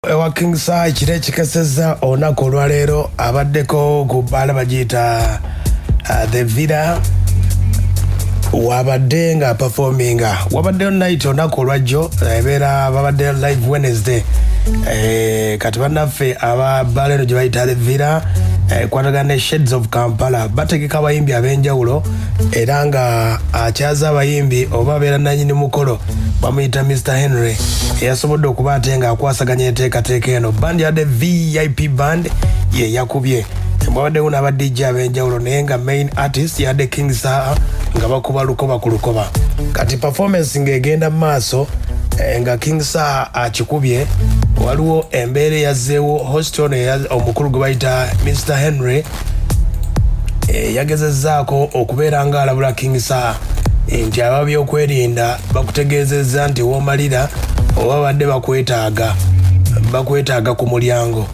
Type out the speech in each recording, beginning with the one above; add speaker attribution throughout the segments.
Speaker 1: Ewa King Sai kire kikeseza onako olwaleero abaddeko ku bbala bagiyita The Villa wabadde nga performinga wabaddeyo night onako olwajjo ebeera babaddeyo live Wednesday kati bannaffe aba bbala eno gye bayita The Villa kwatagana ne Shades of Kampala bategeka abayimbi ab'enjawulo era nga akyaza abayimbi oba abeera nannyini mukolo bamuyita Mr. Henry eyasobodde okuba ate nga akwasaganya enteekateeka eno band ya The VIP band ye yakubye mwabaddewo n'aba DJ ab'enjawulo naye nga main artist yadde King Sai nga bakuba lukoba ku lukoba kati performance ng'egenda mu maaso nga King Sai akikubye waliwo embeera yazzeewo host ono omukulu gwe bayita Mr. Henry yagezezzaako okubeera nga alabula King Sai nti ababyokwerinda bakutegeezezza nti w'omalira oba badde bakwetaaga ku mulyango.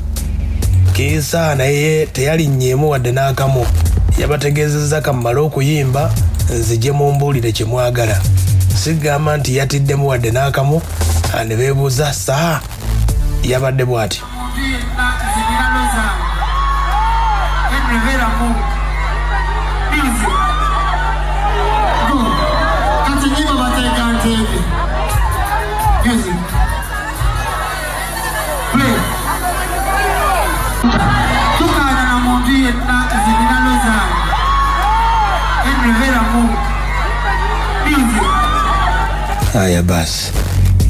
Speaker 1: King Sai naye teyalinnyeemu wadde n'akamu yabategeezezza kammala okuyimba nzije mumbuulire kye mwagala sigamba nti yatiddemu wadde n'akamu ne beebuuza Sai yabadde bw'ati aya basi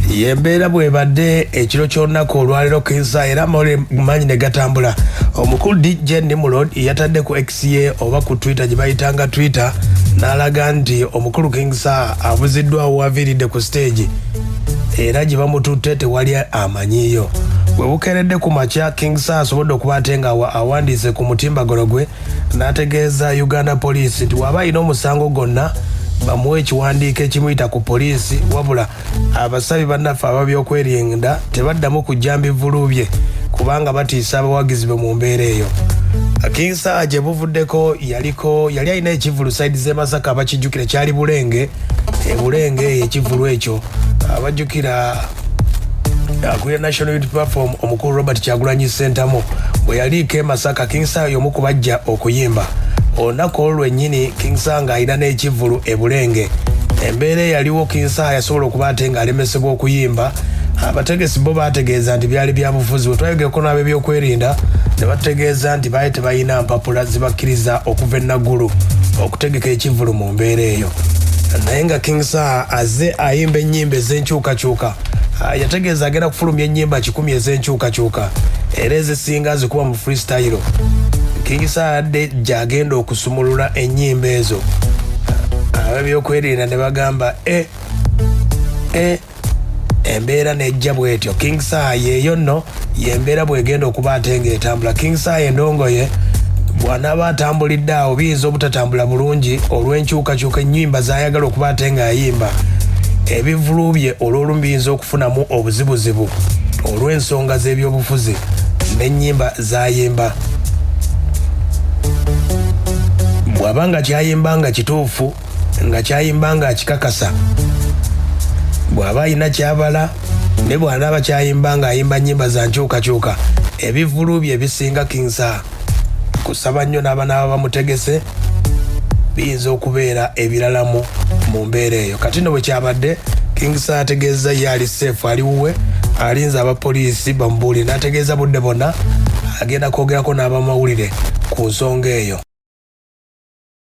Speaker 1: yembeera bwebadde ekiro ky'olunaku olwaleero King Sai era manyi ne gatambula omukulu DJ Nimrod yatadde ku X ye oba ku Twitter gye bayitanga Twitter n'alaga nti omukulu King Sai abuziddwawo waviiridde ku stage era gye bamututte tewali amanyiyo bwe bukeeredde ku makya King Sai asobodde okuba ate nga awandiise ku mutimbagano gwe n'ategeeza Uganda Police nti waba alina omusango gwonna bamuwe ekiwandiiko ekimuyita ku poliisi wabula abasabi bannaffe ababyokwerinda tebaddamu kujja mbivulu bye kubanga batiisa abawagizi be mu mbeera eyo. King Sai gye buvuddeko yali alina ekivulu saidi z'e Masaka abakijjukira kyali Bulenge Bulenge ekivulu ekyo abajjukira ku National Youth Platform omukulu Robert Kyagulanyi Ssentamu bwe yaliiko e Masaka King Sai omu ku bajja okuyimba olunaku olwennyini King Sai ng'alina n'ekivulu e Bulenge embeera eyaliwo King Sai yasobola okuba ate ng'alemesebwa okuyimba abategesi bo baategeeza nti byali bya bufuzi bwe twayogeko n'ab'ebyokwerinda ne bategeeza nti baali tebalina mpapula zibakkiriza okuva enaggulu okutegeka ekivulu mu mbeera eyo naye nga King Sai azze ayimba ennyimba ez'enkyukakyuka yategeeza agenda kufulumya ennyimba 10 ez'enkyukakyuka era ezisinga zikuba mu freestyle. King Sai adde gy'agenda okusumulula ennyimba ezo ab'ebyokwerinda ne bagamba embeera nejja bwetyo King Sai yeeyo nno yembeera bwegenda okuba ate ng'etambula. King Sai endongoye bw'anaaba atambulidde awo biyinza obutatambula bulungi olw'enkyukakyuka ennyimba z'ayagala okuba ate ng'ayimba ebivulu bye olw'olumu biyinza okufunamu obuzibuzibu olw'ensonga z'ebyobufuzi n'ennyimba z'ayimba. Bw'aba nga kyayimba nga kituufu nga kyayimba nga akikakasa bw'aba alina kyabala ne bw'anaaba kyayimba nga ayimba nnyimba za nkyukakyuka ebivulu bye ebisinga King Sai kusaba nnyo n'abanaaba bamutegese biyinza okubeera ebiralamu mu mbeera eyo. Kati no bwe kyabadde King Sai ategeeza ye ali seefu ali wuwe alinza abapoliisi bamubuulire n'ategeeza budde bonna agenda kwogerako n'abamawulire ku nsonga eyo.